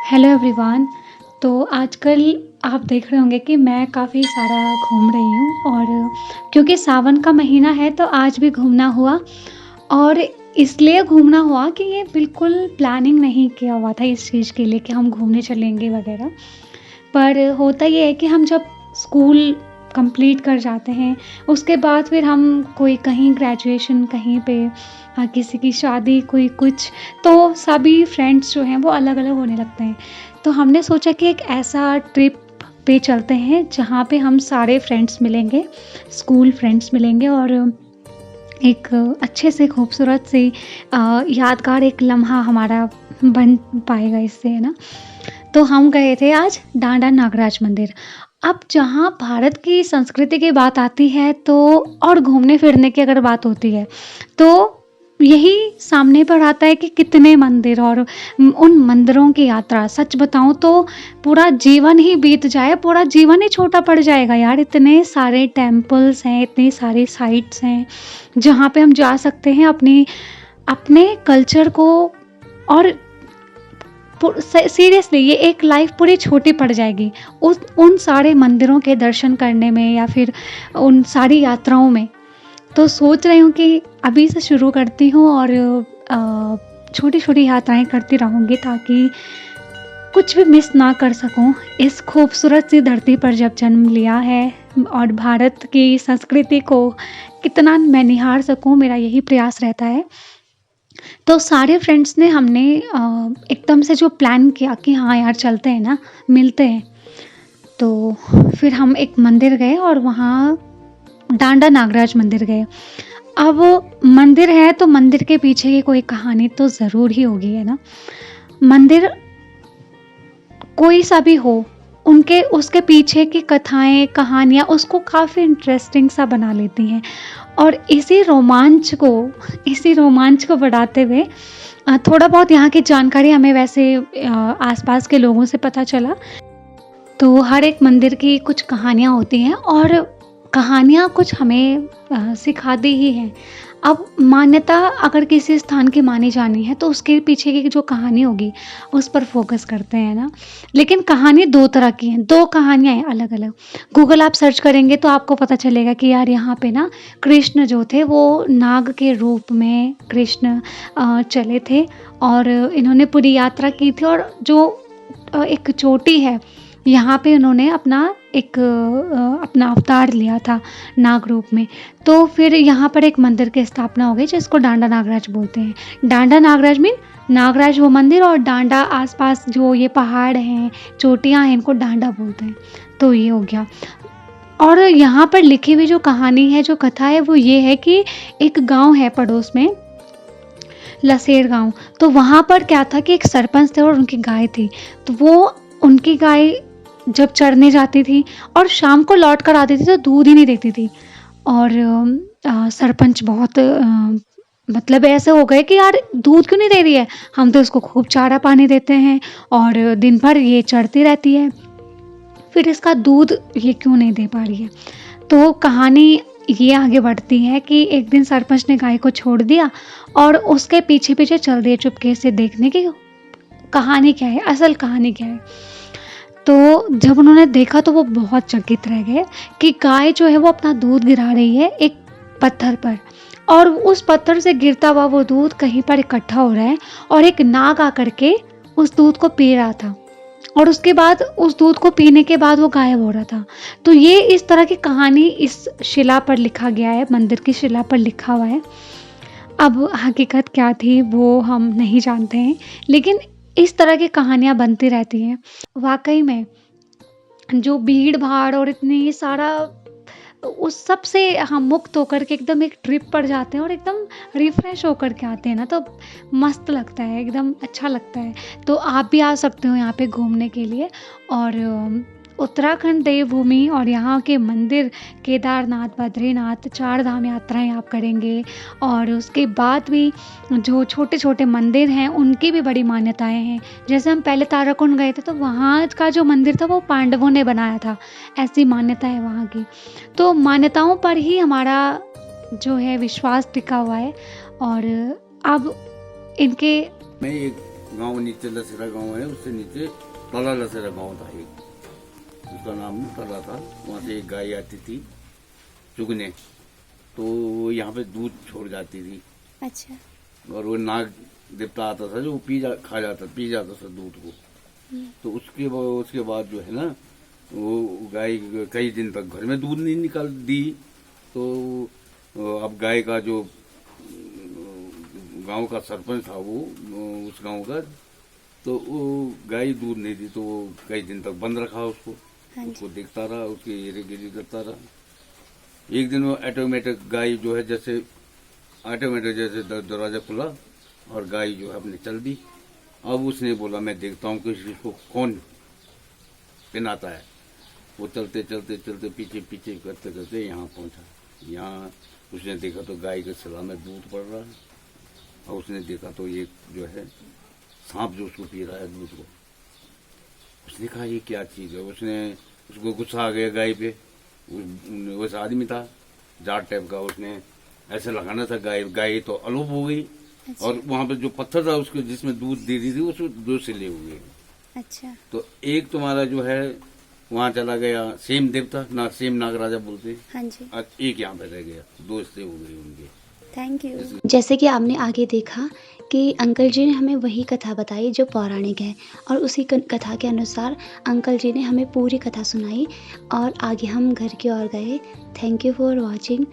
Hello everyone. तो आजकल आप देख रहे होंगे कि मैं काफ़ी सारा घूम रही हूँ और क्योंकि सावन का महीना है तो आज भी घूमना हुआ। और इसलिए घूमना हुआ कि ये बिल्कुल प्लानिंग नहीं किया हुआ था इस चीज़ के लिए कि हम घूमने चलेंगे वगैरह। पर होता ये है कि हम जब स्कूल कंप्लीट कर जाते हैं, उसके बाद फिर हम कोई कहीं ग्रेजुएशन कहीं पे किसी की शादी कोई कुछ, तो सभी फ्रेंड्स जो हैं वो अलग-अलग होने लगते हैं। तो हमने सोचा कि एक ऐसा ट्रिप पे चलते हैं जहाँ पे हम सारे फ्रेंड्स मिलेंगे, स्कूल फ्रेंड्स मिलेंगे और एक अच्छे से खूबसूरत से यादगार एक लम्हा हमारा बन पाएगा इससे, है ना? तो हम गए थे आज डांडा नागराज मंदिर। अब जहाँ भारत की संस्कृति की बात आती है तो और घूमने-फिरने की अगर बात होती है, तो यही सामने पर आता है कि कितने मंदिर और उन मंदिरों की यात्रा। सच बताऊँ तो पूरा जीवन ही बीत जाए, पूरा जीवन ही छोटा पड़ जाएगा यार, इतने सारे टेम्पल्स हैं, इतनी सारी साइट्स हैं, जहाँ पे हम जा सकते हैं अपने कल्चर को। और सीरियसली ये एक लाइफ पूरी छोटी पड़ जाएगी उन सारे मंदिरों के दर्शन करने में या फिर उन सारी यात्राओं में। तो सोच रही हूँ कि अभी से शुरू करती हूँ और छोटी छोटी यात्राएं करती रहूँगी ताकि कुछ भी मिस ना कर सकूँ। इस खूबसूरत सी धरती पर जब जन्म लिया है और भारत की संस्कृति को कितना मैं निहार सकूँ, मेरा यही प्रयास रहता है। तो सारे फ्रेंड्स ने हमने एकदम से जो प्लान किया कि हाँ यार चलते हैं ना, मिलते हैं। तो फिर हम एक मंदिर गए और वहाँ डांडा नागराज मंदिर गए। अब मंदिर है तो मंदिर के पीछे की कोई कहानी तो ज़रूर ही होगी, है ना? मंदिर कोई सा भी हो, उनके उसके पीछे की कथाएँ, कहानियाँ उसको काफ़ी इंटरेस्टिंग सा बना लेती हैं। और इसी रोमांच को बढ़ाते हुए थोड़ा बहुत यहाँ की जानकारी हमें वैसे आस-पास के लोगों से पता चला। तो हर एक मंदिर की कुछ कहानियाँ होती हैं और कहानियाँ कुछ हमें सिखाती ही हैं। अब मान्यता अगर किसी स्थान की मानी जानी है तो उसके पीछे की जो कहानी होगी उस पर फ़ोकस करते हैं ना। लेकिन कहानी 2 तरह की हैं, 2 कहानियाँ हैं अलग-अलग। गूगल आप सर्च करेंगे तो आपको पता चलेगा कि यार यहाँ पे ना कृष्ण जो थे वो नाग के रूप में कृष्ण चले थे और इन्होंने पूरी यात्रा की थी और जो एक चोटी है, यहाँ पे उन्होंने अपना अवतार लिया था नाग रूप में। तो फिर यहाँ पर एक मंदिर की स्थापना हो गई जिसको डांडा नागराज बोलते हैं। डांडा नागराज मीन नागराज वो मंदिर और डांडा आस-पास जो ये पहाड़ हैं, चोटियाँ हैं, इनको डांडा बोलते हैं। तो ये हो गया। और यहाँ पर लिखी हुई जो कहानी है, जो कथा है वो ये है कि एक गाँव है पड़ोस में, लसेर गाँव। तो वहाँ पर क्या था कि एक सरपंच थे और उनकी गाय थी। तो वो उनकी गाय जब चरने जाती थी और शाम को लौट कर आती थी तो दूध ही नहीं देती थी। और सरपंच बहुत मतलब ऐसे हो गए कि यार दूध क्यों नहीं दे रही है? हम तो इसको खूब चारा पानी देते हैं और दिन भर ये चरती रहती है, फिर इसका दूध ये क्यों नहीं दे पा रही है? तो कहानी ये आगे बढ़ती है कि एक दिन सरपंच ने गाय को छोड़ दिया और उसके पीछे-पीछे चल दिए चुपके से देखने की कहानी क्या है, असल कहानी क्या है। तो जब उन्होंने देखा तो वो बहुत चकित रह गए कि गाय जो है वो अपना दूध गिरा रही है एक पत्थर पर और उस पत्थर से गिरता हुआ वो दूध कहीं पर इकट्ठा हो रहा है और एक नाग आकर के उस दूध को पी रहा था और उसके बाद उस दूध को पीने के बाद वो गायब हो रहा था। तो ये इस तरह की कहानी इस शिला पर लिखा गया है, मंदिर की शिला पर लिखा हुआ है। अब हकीकत क्या थी वो हम नहीं जानते हैं, लेकिन इस तरह की कहानियाँ बनती रहती हैं। वाक़ई में जो भीड़-भाड़ और इतनी सारा उस सब से हम मुक्त होकर के एकदम एक ट्रिप पर जाते हैं और एकदम रिफ़्रेश होकर के आते हैं ना, तो मस्त लगता है, एकदम अच्छा लगता है। तो आप भी आ सकते हो यहाँ पे घूमने के लिए। और उत्तराखंड देवभूमि और यहाँ के मंदिर केदारनाथ, बद्रीनाथ, 4 धाम यात्राएँ आप करेंगे और उसके बाद भी जो छोटे-छोटे मंदिर हैं, उनकी भी बड़ी मान्यताएँ हैं। जैसे हम पहले ताराकुंड गए थे, तो वहाँ का जो मंदिर था, वो पांडवों ने बनाया था, ऐसी मान्यता है वहाँ की। तो मान्यताओं पर ही हमारा जो है विश्वास टिका हुआ है और अब इनके मैं एक गांव नीचे लसेरा गांव है, उससे नीचे तला लसेरा गांव था एक, उसका नाम तला था। वहाँ से एक गाय आती थी चुगने, तो वो यहाँ पे दूध छोड़ जाती थी। अच्छा। और वो नाग देवता आता था जो वो पी जाता था दूध को। तो उसके बाद जो है ना, वो गाय कई दिन तक घर में दूध नहीं निकाल दी। तो अब गाय का जो गांव का सरपंच था वो उस गांव का, तो वो गाय दूध नहीं दी, तो वो कई दिन तक बंद रखा उसको। हाँ जी। उसको देखता रहा, उसकी हेरेगिरी करता रहा। एक दिन वो ऑटोमेटिक गाय जो है जैसे ऑटोमेटिक जैसे दरवाजा खुला और गाय जो है अपने चल दी। अब उसने बोला मैं देखता हूँ कि इसको कौन पिनाता है। वो चलते चलते चलते पीछे पीछे करते करते यहाँ पहुंचा। यहाँ उसने देखा तो गाय के सला में दूध पड़ रहा है, और उसने देखा तो ये जो है सांप जो उसको पी रहा है दूध को। उसने कहा ये क्या चीज है। उसको गुस्सा आ गया गाय पे। उस आदमी था जाट टाइप का, उसने ऐसे लगाना था गाय तो अलोप हो गई। अच्छा। और वहां पे जो पत्थर था उसके जिसमें दूध दे रही थी उसको दो से ले हुए। अच्छा। तो एक तुम्हारा जो है वहां चला गया सेम देवता सेम नागराजा बोलते हैं, हाँ जी। और एक यहाँ पे रह गया, दो से हो गई उनके। Thank you. जैसे कि आपने आगे देखा कि अंकल जी ने हमें वही कथा बताई जो पौराणिक है, और उसी कथा के अनुसार अंकल जी ने हमें पूरी कथा सुनाई और आगे हम घर की ओर गए। Thank you for watching.